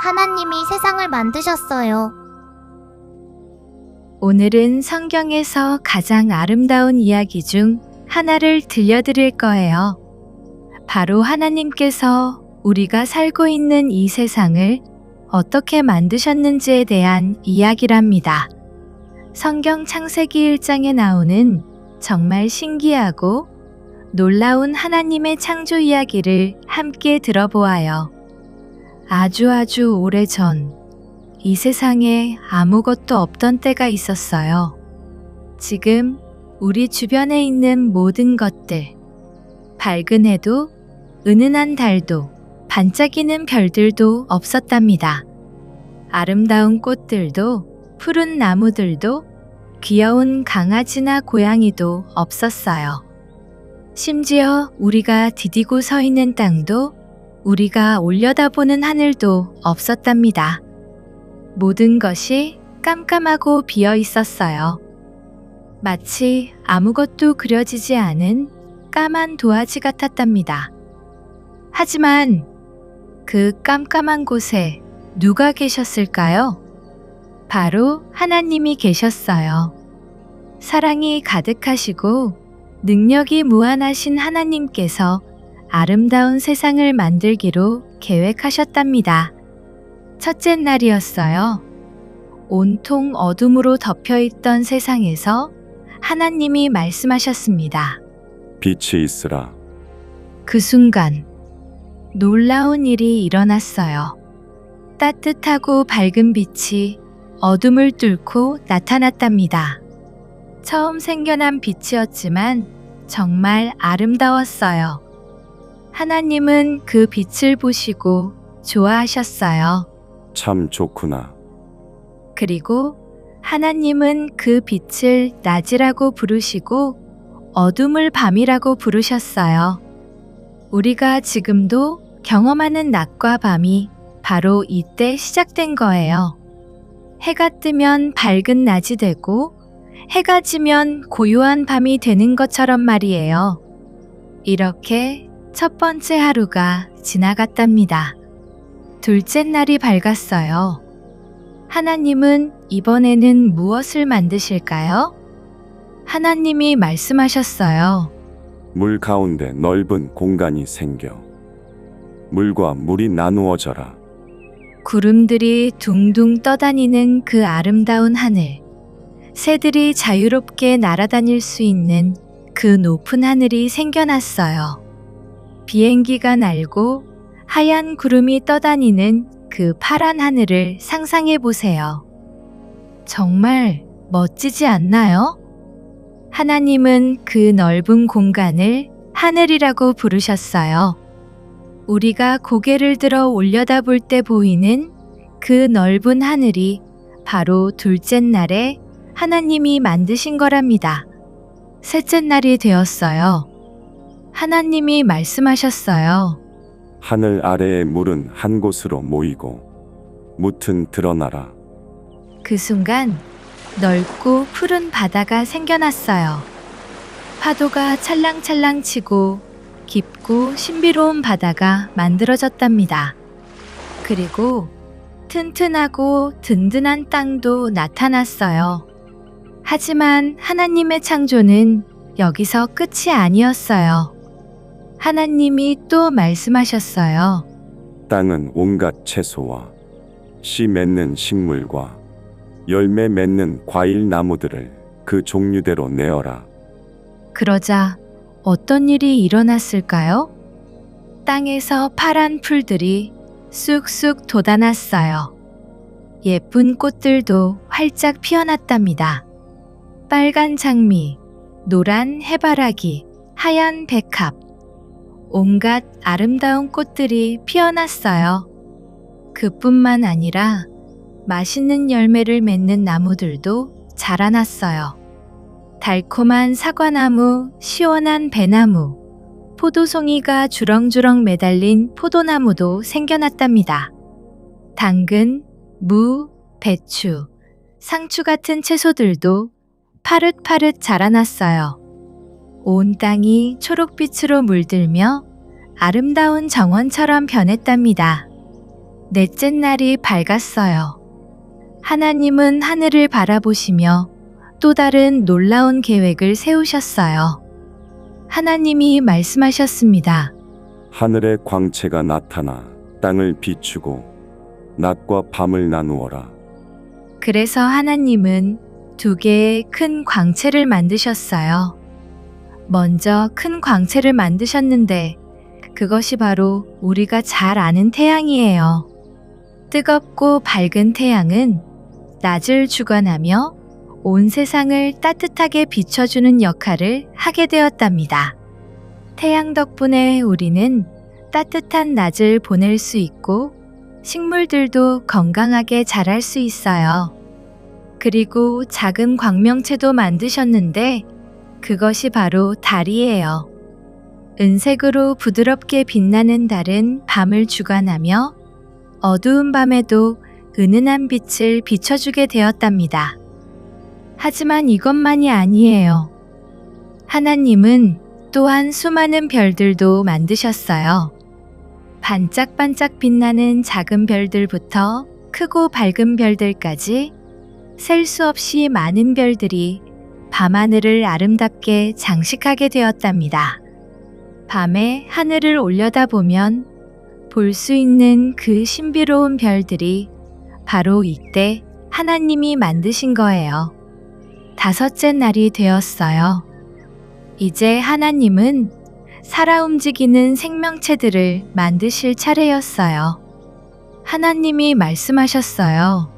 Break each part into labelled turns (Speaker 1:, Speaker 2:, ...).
Speaker 1: 하나님이 세상을 만드셨어요.
Speaker 2: 오늘은 성경에서 가장 아름다운 이야기 중 하나를 들려드릴 거예요. 바로 하나님께서 우리가 살고 있는 이 세상을 어떻게 만드셨는지에 대한 이야기랍니다. 성경 창세기 1장에 나오는 정말 신기하고 놀라운 하나님의 창조 이야기를 함께 들어보아요. 아주 오래전 이 세상에 아무것도 없던 때가 있었어요. 지금 우리 주변에 있는 모든 것들, 밝은 해도, 은은한 달도, 반짝이는 별들도 없었답니다. 아름다운 꽃들도, 푸른 나무들도, 귀여운 강아지나 고양이도 없었어요. 심지어 우리가 디디고 서 있는 땅도, 우리가 올려다보는 하늘도 없었답니다. 모든 것이 깜깜하고 비어 있었어요. 마치 아무것도 그려지지 않은 까만 도화지 같았답니다. 하지만 그 깜깜한 곳에 누가 계셨을까요? 바로 하나님이 계셨어요. 사랑이 가득하시고 능력이 무한하신 하나님께서 아름다운 세상을 만들기로 계획하셨답니다. 첫째 날이었어요. 온통 어둠으로 덮여있던 세상에서 하나님이 말씀하셨습니다.
Speaker 3: 빛이 있으라.
Speaker 2: 그 순간 놀라운 일이 일어났어요. 따뜻하고 밝은 빛이 어둠을 뚫고 나타났답니다. 처음 생겨난 빛이었지만 정말 아름다웠어요. 하나님은 그 빛을 보시고 좋아하셨어요.
Speaker 3: 참 좋구나.
Speaker 2: 그리고 하나님은 그 빛을 낮이라고 부르시고 어둠을 밤이라고 부르셨어요. 우리가 지금도 경험하는 낮과 밤이 바로 이때 시작된 거예요. 해가 뜨면 밝은 낮이 되고 해가 지면 고요한 밤이 되는 것처럼 말이에요. 이렇게 첫 번째 하루가 지나갔답니다. 둘째 날이 밝았어요. 하나님은 이번에는 무엇을 만드실까요? 하나님이 말씀하셨어요.
Speaker 3: 물 가운데 넓은 공간이 생겨. 물과 물이 나누어져라.
Speaker 2: 구름들이 둥둥 떠다니는 그 아름다운 하늘, 새들이 자유롭게 날아다닐 수 있는 그 높은 하늘이 생겨났어요. 비행기가 날고 하얀 구름이 떠다니는 그 파란 하늘을 상상해 보세요. 정말 멋지지 않나요? 하나님은 그 넓은 공간을 하늘이라고 부르셨어요. 우리가 고개를 들어 올려다볼 때 보이는 그 넓은 하늘이 바로 둘째 날에 하나님이 만드신 거랍니다. 셋째 날이 되었어요. 하나님이 말씀하셨어요.
Speaker 3: 하늘 아래의 물은 한 곳으로 모이고 무튼 드러나라.
Speaker 2: 그 순간 넓고 푸른 바다가 생겨났어요. 파도가 찰랑찰랑 치고 깊고 신비로운 바다가 만들어졌답니다. 그리고 튼튼하고 든든한 땅도 나타났어요. 하지만 하나님의 창조는 여기서 끝이 아니었어요. 하나님이 또 말씀하셨어요.
Speaker 3: 땅은 온갖 채소와 씨 맺는 식물과 열매 맺는 과일 나무들을 그 종류대로 내어라.
Speaker 2: 그러자 어떤 일이 일어났을까요? 땅에서 파란 풀들이 쑥쑥 돋아났어요. 예쁜 꽃들도 활짝 피어났답니다. 빨간 장미, 노란 해바라기, 하얀 백합, 온갖 아름다운 꽃들이 피어났어요. 그뿐만 아니라 맛있는 열매를 맺는 나무들도 자라났어요. 달콤한 사과나무, 시원한 배나무, 포도송이가 주렁주렁 매달린 포도나무도 생겨났답니다. 당근, 무, 배추, 상추 같은 채소들도 파릇파릇 자라났어요. 온 땅이 초록빛으로 물들며 아름다운 정원처럼 변했답니다. 넷째 날이 밝았어요. 하나님은 하늘을 바라보시며 또 다른 놀라운 계획을 세우셨어요. 하나님이 말씀하셨습니다.
Speaker 3: 하늘의 광채가 나타나 땅을 비추고 낮과 밤을 나누어라.
Speaker 2: 그래서 하나님은 2개의 큰 광채를 만드셨어요. 먼저 큰 광채를 만드셨는데 그것이 바로 우리가 잘 아는 태양이에요. 뜨겁고 밝은 태양은 낮을 주관하며 온 세상을 따뜻하게 비춰주는 역할을 하게 되었답니다. 태양 덕분에 우리는 따뜻한 낮을 보낼 수 있고 식물들도 건강하게 자랄 수 있어요. 그리고 작은 광명체도 만드셨는데 그것이 바로 달이에요. 은색으로 부드럽게 빛나는 달은 밤을 주관하며 어두운 밤에도 은은한 빛을 비춰주게 되었답니다. 하지만 이것만이 아니에요. 하나님은 또한 수많은 별들도 만드셨어요. 반짝반짝 빛나는 작은 별들부터 크고 밝은 별들까지 셀 수 없이 많은 별들이 밤하늘을 아름답게 장식하게 되었답니다. 밤에 하늘을 올려다보면 볼 수 있는 그 신비로운 별들이 바로 이때 하나님이 만드신 거예요. 5째 날이 되었어요. 이제 하나님은 살아 움직이는 생명체들을 만드실 차례였어요. 하나님이 말씀하셨어요.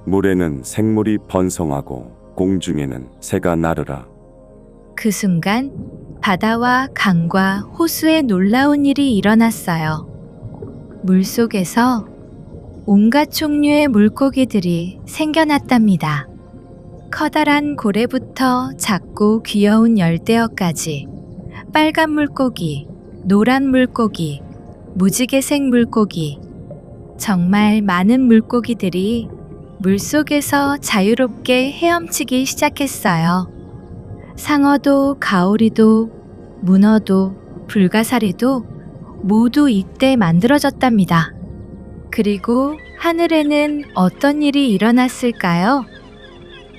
Speaker 3: 물에는 생물이 번성하고 공중에는 새가 나르라.
Speaker 2: 그 순간 바다와 강과 호수에 놀라운 일이 일어났어요. 물속에서 온갖 종류의 물고기들이 생겨났답니다. 커다란 고래부터 작고 귀여운 열대어까지 빨간 물고기, 노란 물고기, 무지개색 물고기, 정말 많은 물고기들이 물속에서 자유롭게 헤엄치기 시작했어요. 상어도 가오리도 문어도 불가사리도 모두 이때 만들어졌답니다. 그리고 하늘에는 어떤 일이 일어났을까요?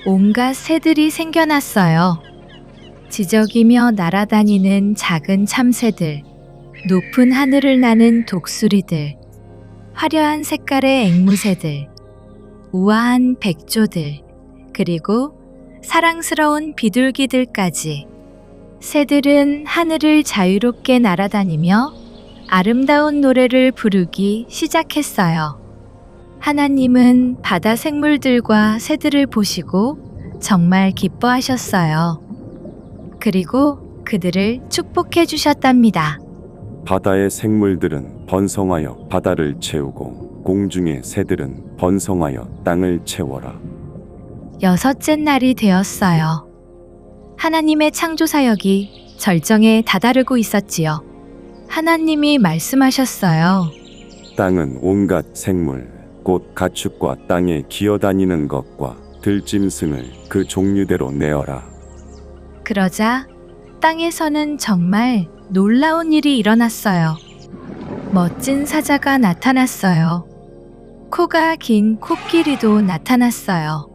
Speaker 2: 온갖 새들이 생겨났어요. 지저귀며 날아다니는 작은 참새들, 높은 하늘을 나는 독수리들, 화려한 색깔의 앵무새들, 우아한 백조들, 그리고 사랑스러운 비둘기들까지. 새들은 하늘을 자유롭게 날아다니며 아름다운 노래를 부르기 시작했어요. 하나님은 바다 생물들과 새들을 보시고 정말 기뻐하셨어요. 그리고 그들을 축복해 주셨답니다.
Speaker 3: 바다의 생물들은 번성하여 바다를 채우고 공중의 새들은 번성하여 땅을 채워라.
Speaker 2: 6째 날이 되었어요. 하나님의 창조 사역이 절정에 다다르고 있었지요. 하나님이 말씀하셨어요.
Speaker 3: 땅은 온갖 생물, 곧 가축과 땅에 기어다니는 것과 들짐승을 그 종류대로 내어라.
Speaker 2: 그러자 땅에서는 정말 놀라운 일이 일어났어요. 멋진 사자가 나타났어요. 코가 긴 코끼리도 나타났어요.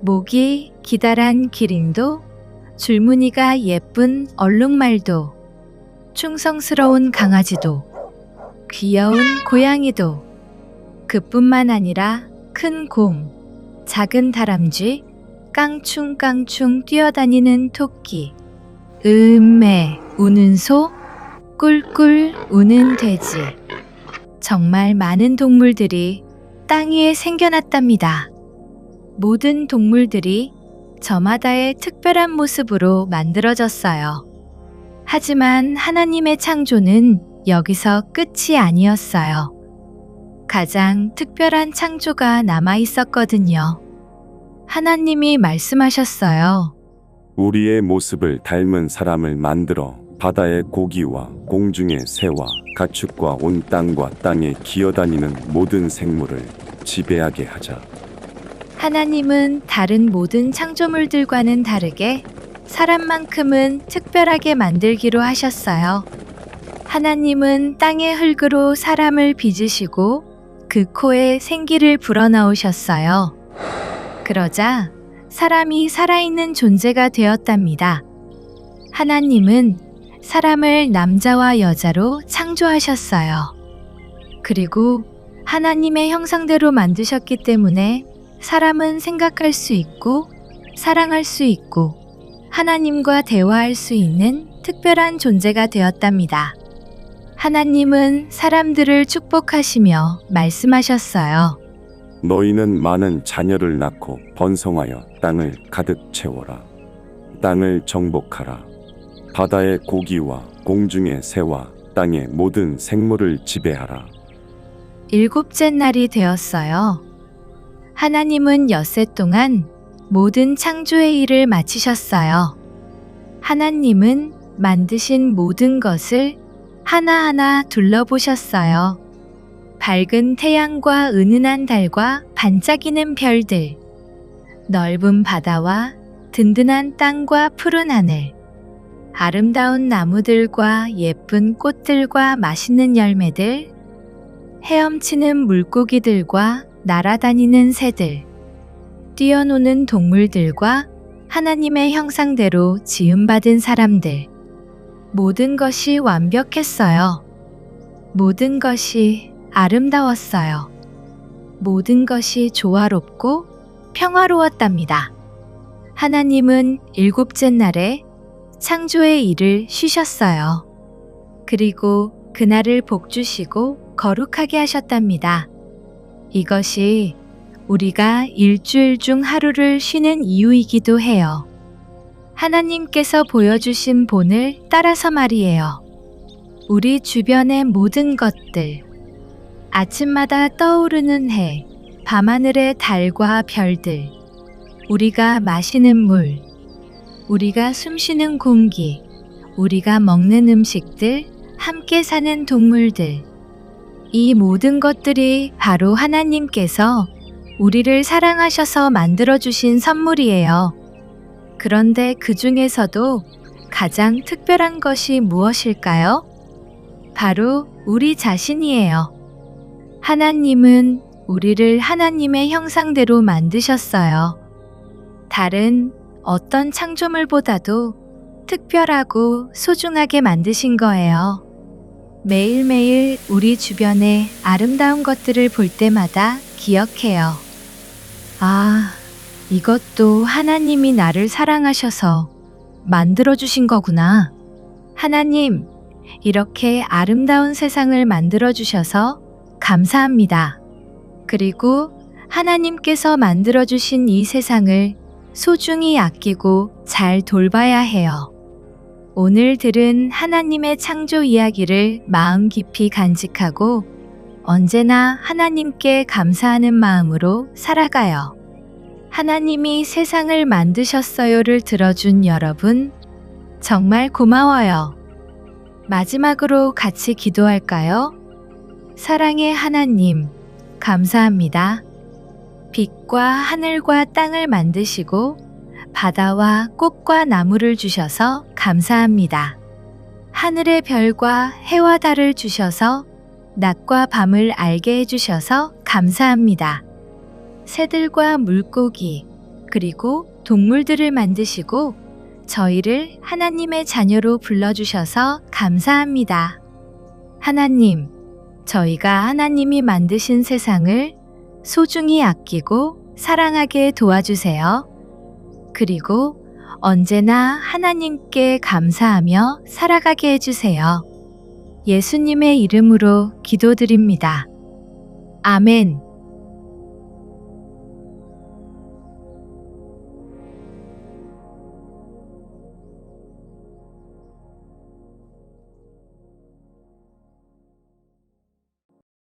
Speaker 2: 목이 기다란 기린도, 줄무늬가 예쁜 얼룩말도, 충성스러운 강아지도, 귀여운 고양이도, 그뿐만 아니라 큰 곰, 작은 다람쥐, 깡충깡충 뛰어다니는 토끼, 으음매 우는 소, 꿀꿀 우는 돼지. 정말 많은 동물들이 땅 위에 생겨났답니다. 모든 동물들이 저마다의 특별한 모습으로 만들어졌어요. 하지만 하나님의 창조는 여기서 끝이 아니었어요. 가장 특별한 창조가 남아 있었거든요. 하나님이 말씀하셨어요.
Speaker 3: 우리의 모습을 닮은 사람을 만들어 바다의 고기와 공중의 새와 가축과 온 땅과 땅에 기어다니는 모든 생물을 지배하게 하자.
Speaker 2: 하나님은 다른 모든 창조물들과는 다르게 사람만큼은 특별하게 만들기로 하셨어요. 하나님은 땅의 흙으로 사람을 빚으시고 그 코에 생기를 불어넣으셨어요. 그러자 사람이 살아있는 존재가 되었답니다. 하나님은 사람을 남자와 여자로 창조하셨어요. 그리고 하나님의 형상대로 만드셨기 때문에 사람은 생각할 수 있고 사랑할 수 있고 하나님과 대화할 수 있는 특별한 존재가 되었답니다. 하나님은 사람들을 축복하시며 말씀하셨어요.
Speaker 3: 너희는 많은 자녀를 낳고 번성하여 땅을 가득 채워라. 땅을 정복하라. 바다의 고기와 공중의 새와 땅의 모든 생물을 지배하라.
Speaker 2: 일곱째 날이 되었어요. 하나님은 엿새 동안 모든 창조의 일을 마치셨어요. 하나님은 만드신 모든 것을 하나하나 둘러보셨어요. 밝은 태양과 은은한 달과 반짝이는 별들, 넓은 바다와 든든한 땅과 푸른 하늘, 아름다운 나무들과 예쁜 꽃들과 맛있는 열매들, 헤엄치는 물고기들과 날아다니는 새들, 뛰어노는 동물들과 하나님의 형상대로 지음받은 사람들, 모든 것이 완벽했어요. 모든 것이 아름다웠어요. 모든 것이 조화롭고 평화로웠답니다. 하나님은 일곱째 날에 창조의 일을 쉬셨어요. 그리고 그날을 복주시고 거룩하게 하셨답니다. 이것이 우리가 일주일 중 하루를 쉬는 이유이기도 해요. 하나님께서 보여주신 본을 따라서 말이에요. 우리 주변의 모든 것들, 아침마다 떠오르는 해, 밤하늘의 달과 별들, 우리가 마시는 물, 우리가 숨쉬는 공기, 우리가 먹는 음식들, 함께 사는 동물들, 이 모든 것들이 바로 하나님께서 우리를 사랑하셔서 만들어주신 선물이에요. 그런데 그 중에서도 가장 특별한 것이 무엇일까요? 바로 우리 자신이에요. 하나님은 우리를 하나님의 형상대로 만드셨어요. 다른 어떤 창조물보다도 특별하고 소중하게 만드신 거예요. 매일매일 우리 주변의 아름다운 것들을 볼 때마다 기억해요. 아, 이것도 하나님이 나를 사랑하셔서 만들어주신 거구나. 하나님, 이렇게 아름다운 세상을 만들어주셔서 감사합니다. 그리고 하나님께서 만들어주신 이 세상을 소중히 아끼고 잘 돌봐야 해요. 오늘 들은 하나님의 창조 이야기를 마음 깊이 간직하고 언제나 하나님께 감사하는 마음으로 살아가요. 하나님이 세상을 만드셨어요를 들어준 여러분, 정말 고마워요. 마지막으로 같이 기도할까요? 사랑의 하나님, 감사합니다. 빛과 하늘과 땅을 만드시고 바다와 꽃과 나무를 주셔서 감사합니다. 하늘의 별과 해와 달을 주셔서 낮과 밤을 알게 해주셔서 감사합니다. 새들과 물고기, 그리고 동물들을 만드시고 저희를 하나님의 자녀로 불러주셔서 감사합니다. 하나님, 저희가 하나님이 만드신 세상을 소중히 아끼고 사랑하게 도와주세요. 그리고 언제나 하나님께 감사하며 살아가게 해주세요. 예수님의 이름으로 기도드립니다. 아멘.